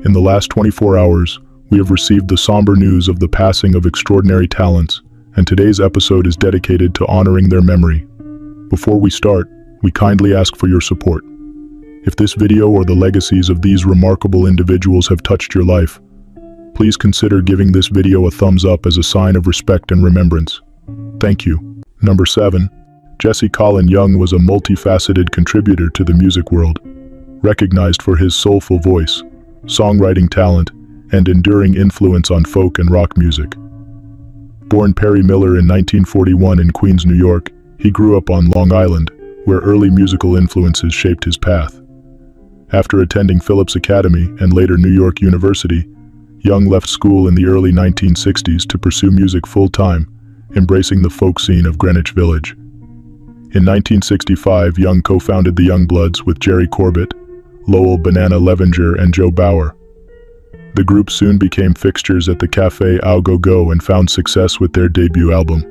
In the last 24 hours, we have received the somber news of the passing of extraordinary talents, and today's episode is dedicated to honoring their memory. Before we start, we kindly ask for your support. If this video or the legacies of these remarkable individuals have touched your life, please consider giving this video a thumbs up as a sign of respect and remembrance. Thank you. Number 7. Jesse Colin Young was a multifaceted contributor to the music world, recognized for his soulful voice, songwriting talent, and enduring influence on folk and rock music. Born Perry Miller in 1941 in Queens, New York, he grew up on Long Island, where early musical influences shaped his path. After attending Phillips Academy and later New York University, Young left school in the early 1960s to pursue music full-time, embracing the folk scene of Greenwich Village. In 1965, Young co-founded the Youngbloods with Jerry Corbett, Lowell "Banana" Levenger, and Joe Bauer. The group soon became fixtures at the Café Au Go Go and found success with their debut album.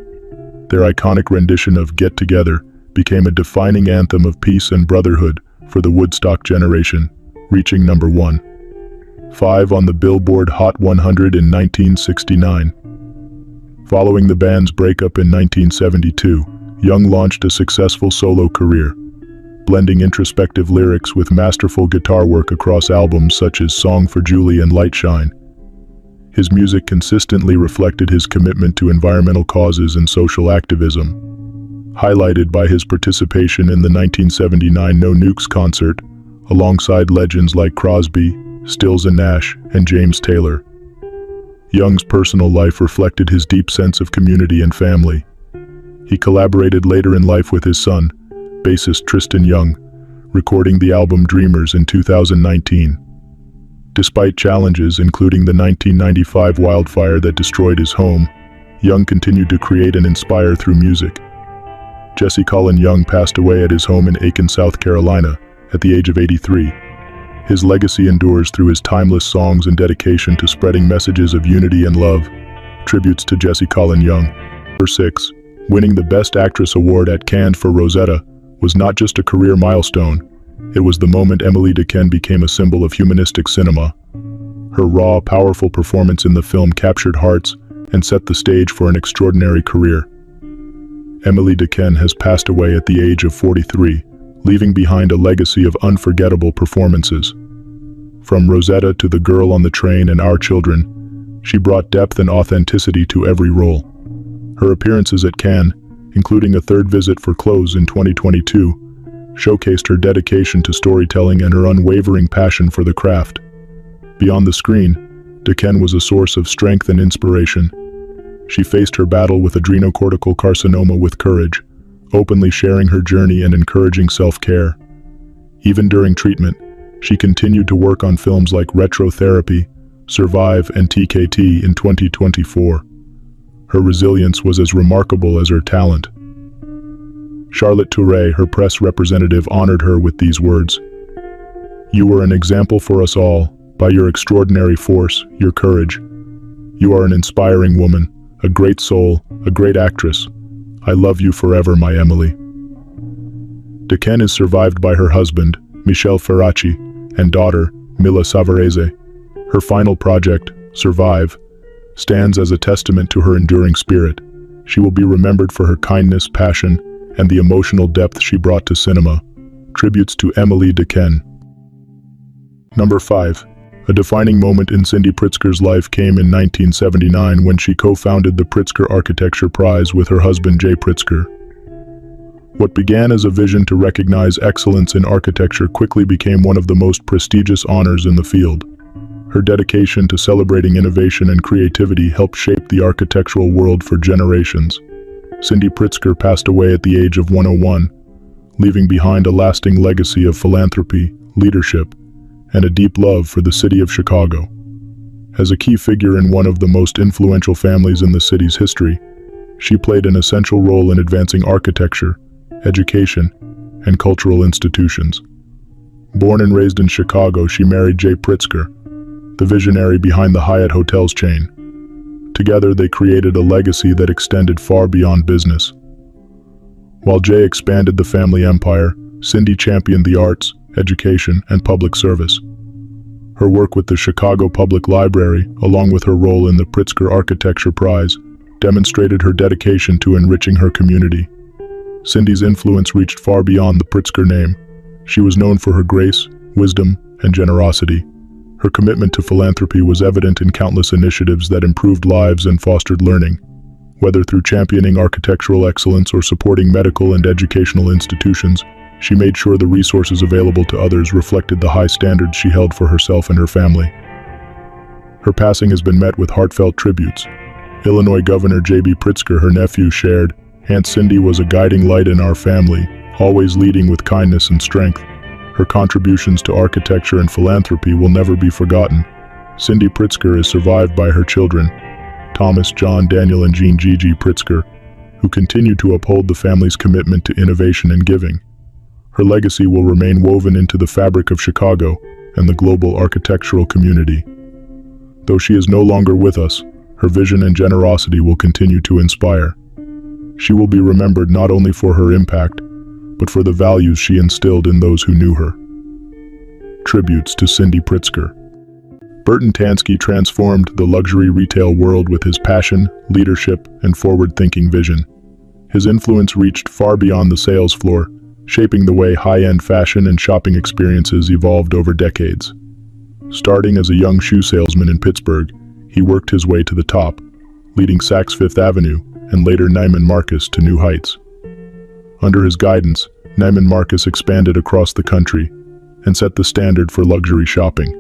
Their iconic rendition of "Get Together" became a defining anthem of peace and brotherhood for the Woodstock generation, reaching number 5 on the Billboard Hot 100 in 1969. Following the band's breakup in 1972, Young launched a successful solo career, blending introspective lyrics with masterful guitar work across albums such as Song for Julie and Light Shine. His music consistently reflected his commitment to environmental causes and social activism, highlighted by his participation in the 1979 No Nukes concert, alongside legends like Crosby, Stills and Nash, and James Taylor. Young's personal life reflected his deep sense of community and family. He collaborated later in life with his son, bassist Tristan Young, recording the album Dreamers in 2019. Despite challenges including the 1995 wildfire that destroyed his home, Young continued to create and inspire through music. Jesse Colin Young passed away at his home in Aiken, South Carolina, at the age of 83. His legacy endures through his timeless songs and dedication to spreading messages of unity and love. Tributes to Jesse Colin Young. Number 6. Winning the Best Actress award at Cannes for Rosetta was not just a career milestone, it was the moment Emily Dequenne became a symbol of humanistic cinema. Her raw, powerful performance in the film captured hearts and set the stage for an extraordinary career. Emily Dequenne has passed away at the age of 43, leaving behind a legacy of unforgettable performances. From Rosetta to The Girl on the Train and Our Children, she brought depth and authenticity to every role. Her appearances at Cannes, including a third visit for Close in 2022, showcased her dedication to storytelling and her unwavering passion for the craft. Beyond the screen, Dequenne was a source of strength and inspiration. She faced her battle with adrenocortical carcinoma with courage, openly sharing her journey and encouraging self-care. Even during treatment, she continued to work on films like Retrotherapy, Survive, and TKT in 2024. Her resilience was as remarkable as her talent. Charlotte Touré, her press representative, honored her with these words: "You were an example for us all, by your extraordinary force, your courage. You are an inspiring woman, a great soul, a great actress. I love you forever, my Emily." Dequenne is survived by her husband, Michel Ferracci, and daughter, Mila Savarese. Her final project, Survive, stands as a testament to her enduring spirit. She will be remembered for her kindness, passion, and the emotional depth she brought to cinema. Tributes to Emily Dequenne. Number 5. A defining moment in Cindy Pritzker's life came in 1979 when she co-founded the Pritzker Architecture Prize with her husband Jay Pritzker. What began as a vision to recognize excellence in architecture quickly became one of the most prestigious honors in the field. Her dedication to celebrating innovation and creativity helped shape the architectural world for generations. Cindy Pritzker passed away at the age of 101, leaving behind a lasting legacy of philanthropy, leadership, and a deep love for the city of Chicago. As a key figure in one of the most influential families in the city's history, she played an essential role in advancing architecture, education, and cultural institutions. Born and raised in Chicago, she married Jay Pritzker, the visionary behind the Hyatt Hotels chain. Together, they created a legacy that extended far beyond business. While Jay expanded the family empire, Cindy championed the arts, education, and public service. Her work with the Chicago Public Library, along with her role in the Pritzker Architecture Prize, demonstrated her dedication to enriching her community. Cindy's influence reached far beyond the Pritzker name. She was known for her grace, wisdom, and generosity. Her commitment to philanthropy was evident in countless initiatives that improved lives and fostered learning. Whether through championing architectural excellence or supporting medical and educational institutions, she made sure the resources available to others reflected the high standards she held for herself and her family. Her passing has been met with heartfelt tributes. Illinois Governor J.B. Pritzker, her nephew, shared, "Aunt Cindy was a guiding light in our family, always leading with kindness and strength. Her contributions to architecture and philanthropy will never be forgotten." Cindy Pritzker is survived by her children, Thomas, John, Daniel, and Jean Gigi Pritzker, who continue to uphold the family's commitment to innovation and giving. Her legacy will remain woven into the fabric of Chicago and the global architectural community. Though she is no longer with us, her vision and generosity will continue to inspire. She will be remembered not only for her impact, but for the values she instilled in those who knew her. Tributes to Cindy Pritzker. Burton Tansky transformed the luxury retail world with his passion, leadership, and forward-thinking vision. His influence reached far beyond the sales floor, shaping the way high-end fashion and shopping experiences evolved over decades. Starting as a young shoe salesman in Pittsburgh, he worked his way to the top, leading Saks Fifth Avenue and later Neiman Marcus to new heights. Under his guidance, Neiman Marcus expanded across the country and set the standard for luxury shopping.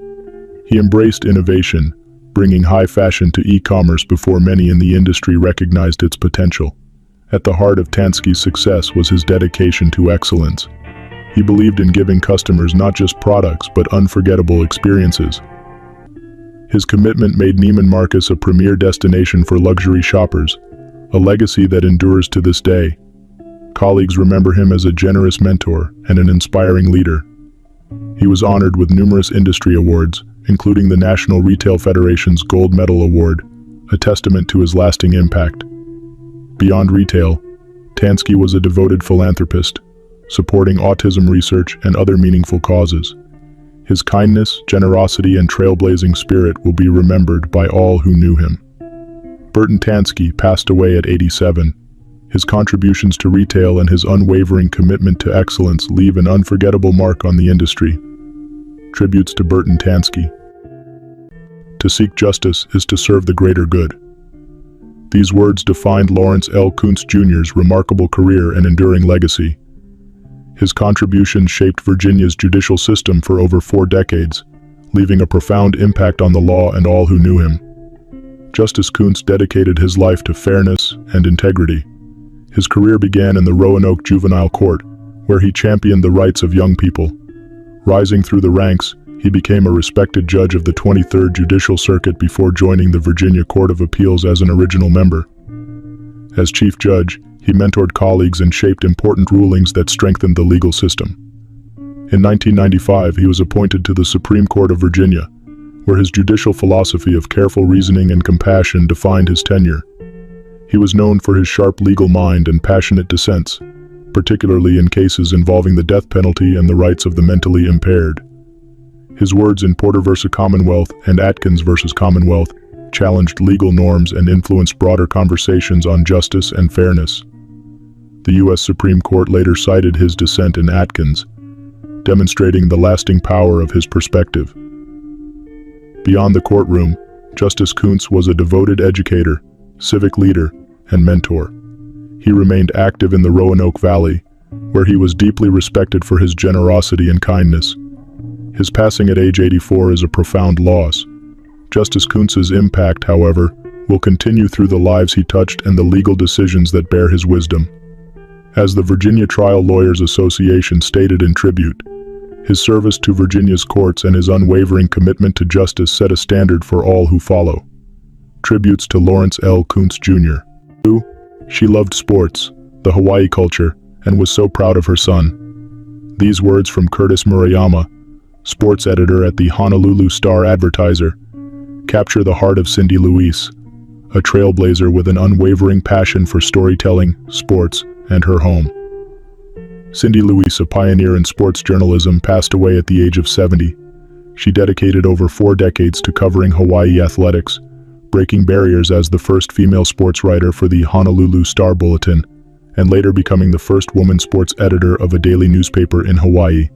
He embraced innovation, bringing high fashion to e-commerce before many in the industry recognized its potential. At the heart of Tansky's success was his dedication to excellence. He believed in giving customers not just products but unforgettable experiences. His commitment made Neiman Marcus a premier destination for luxury shoppers, a legacy that endures to this day. Colleagues remember him as a generous mentor and an inspiring leader. He was honored with numerous industry awards, including the National Retail Federation's Gold Medal Award, a testament to his lasting impact. Beyond retail, Tansky was a devoted philanthropist, supporting autism research and other meaningful causes. His kindness, generosity, and trailblazing spirit will be remembered by all who knew him. Burton Tansky passed away at 87. His contributions to retail and his unwavering commitment to excellence leave an unforgettable mark on the industry. Tributes to Burton Tansky. To seek justice is to serve the greater good. These words defined Lawrence L. Kuntz Jr.'s remarkable career and enduring legacy. His contributions shaped Virginia's judicial system for over 4 decades, leaving a profound impact on the law and all who knew him. Justice Kuntz dedicated his life to fairness and integrity. His career began in the Roanoke Juvenile Court, where he championed the rights of young people. Rising through the ranks, he became a respected judge of the 23rd Judicial Circuit before joining the Virginia Court of Appeals as an original member. As chief judge, he mentored colleagues and shaped important rulings that strengthened the legal system. In 1995, he was appointed to the Supreme Court of Virginia, where his judicial philosophy of careful reasoning and compassion defined his tenure. He was known for his sharp legal mind and passionate dissents, particularly in cases involving the death penalty and the rights of the mentally impaired. His words in Porter v. Commonwealth and Atkins v. Commonwealth challenged legal norms and influenced broader conversations on justice and fairness. The U.S. Supreme Court later cited his dissent in Atkins, demonstrating the lasting power of his perspective. Beyond the courtroom, Justice Kuntz was a devoted educator, civic leader, and mentor. He remained active in the Roanoke Valley, where he was deeply respected for his generosity and kindness. His passing at age 84 is a profound loss. Justice Kuntz's impact, however, will continue through the lives he touched and the legal decisions that bear his wisdom. As the Virginia Trial Lawyers Association stated in tribute, his service to Virginia's courts and his unwavering commitment to justice set a standard for all who follow. Tributes to Lawrence L. Kuntz Jr. She loved sports, the Hawaii culture, and was so proud of her son. These words from Curtis Murayama, sports editor at the Honolulu Star-Advertiser, capture the heart of Cindy Louise, a trailblazer with an unwavering passion for storytelling, sports, and her home. Cindy Louise, a pioneer in sports journalism, passed away at the age of 70. She dedicated over 4 decades to covering Hawaii athletics, breaking barriers as the first female sports writer for the Honolulu Star Bulletin, and later becoming the first woman sports editor of a daily newspaper in Hawaii.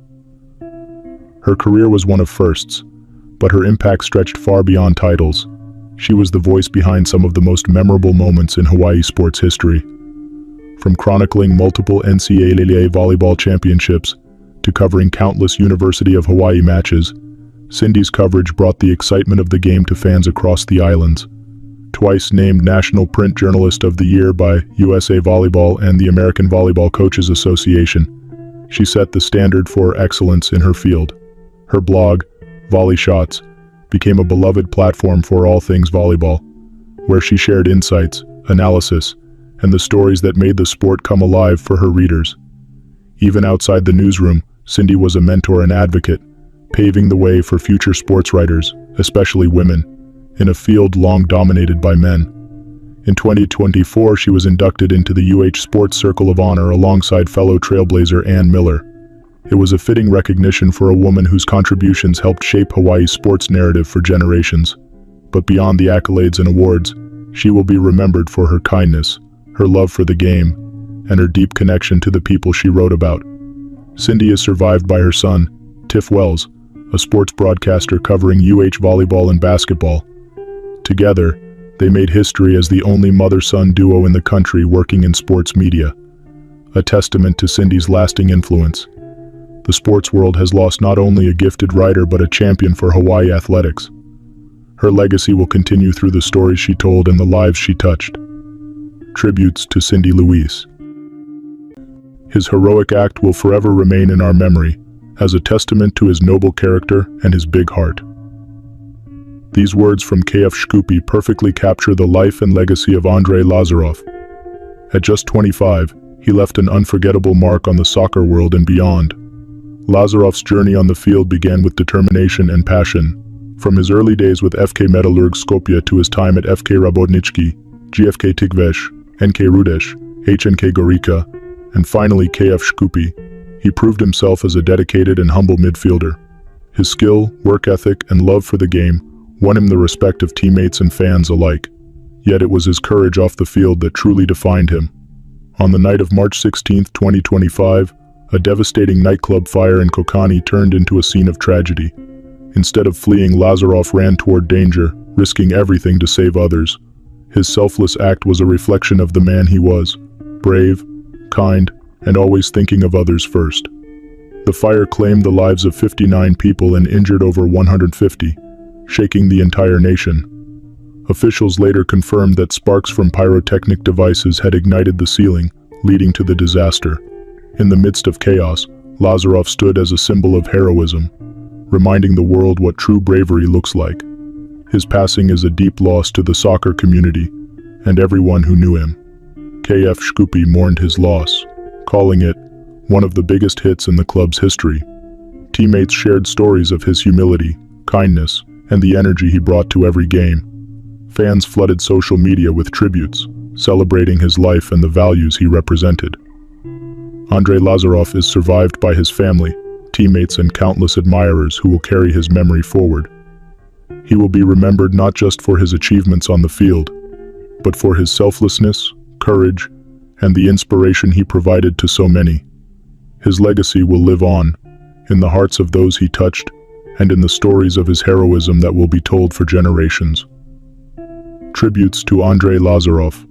Her career was one of firsts, but her impact stretched far beyond titles. She was the voice behind some of the most memorable moments in Hawaii sports history. From chronicling multiple NCAA volleyball championships to covering countless University of Hawaii matches, Cindy's coverage brought the excitement of the game to fans across the islands. Twice named National Print Journalist of the Year by USA Volleyball and the American Volleyball Coaches Association, she set the standard for excellence in her field. Her blog, Volley Shots, became a beloved platform for all things volleyball, where she shared insights, analysis, and the stories that made the sport come alive for her readers. Even outside the newsroom, Cindy was a mentor and advocate, paving the way for future sports writers, especially women, in a field long dominated by men. In 2024, she was inducted into the UH Sports Circle of Honor alongside fellow trailblazer Ann Miller. It was a fitting recognition for a woman whose contributions helped shape Hawaii's sports narrative for generations. But beyond the accolades and awards, she will be remembered for her kindness, her love for the game, and her deep connection to the people she wrote about. Cindy is survived by her son, Tiff Wells, a sports broadcaster covering UH volleyball and basketball. Together, they made history as the only mother-son duo in the country working in sports media, a testament to Cindy's lasting influence. The sports world has lost not only a gifted writer but a champion for Hawaii athletics. Her legacy will continue through the stories she told and the lives she touched. Tributes to Cindy Luis. His heroic act will forever remain in our memory as a testament to his noble character and his big heart. These words from KF Shkupi perfectly capture the life and legacy of Andrei Lazarov. At just 25, he left an unforgettable mark on the soccer world and beyond. Lazarov's journey on the field began with determination and passion. From his early days with FK Metalurg Skopje to his time at FK Rabotnički, GFK Tigvesh, NK Rudesh, HNK Gorica, and finally KF Shkupi, he proved himself as a dedicated and humble midfielder. His skill, work ethic, and love for the game won him the respect of teammates and fans alike. Yet it was his courage off the field that truly defined him. On the night of March 16, 2025, a devastating nightclub fire in Kokani turned into a scene of tragedy. Instead of fleeing, Lazarov ran toward danger, risking everything to save others. His selfless act was a reflection of the man he was, brave, kind, and always thinking of others first. The fire claimed the lives of 59 people and injured over 150, shaking the entire nation. Officials later confirmed that sparks from pyrotechnic devices had ignited the ceiling, leading to the disaster. In the midst of chaos, Lazarov stood as a symbol of heroism, reminding the world what true bravery looks like. His passing is a deep loss to the soccer community and everyone who knew him. KF Shkupi mourned his loss, calling it one of the biggest hits in the club's history. Teammates shared stories of his humility, kindness, and the energy he brought to every game. Fans flooded social media with tributes, celebrating his life and the values he represented. Andrei Lazarov is survived by his family, teammates, and countless admirers who will carry his memory forward. He will be remembered not just for his achievements on the field, but for his selflessness, courage, and the inspiration he provided to so many. His legacy will live on, in the hearts of those he touched, and in the stories of his heroism that will be told for generations. Tributes to Andrei Lazarov.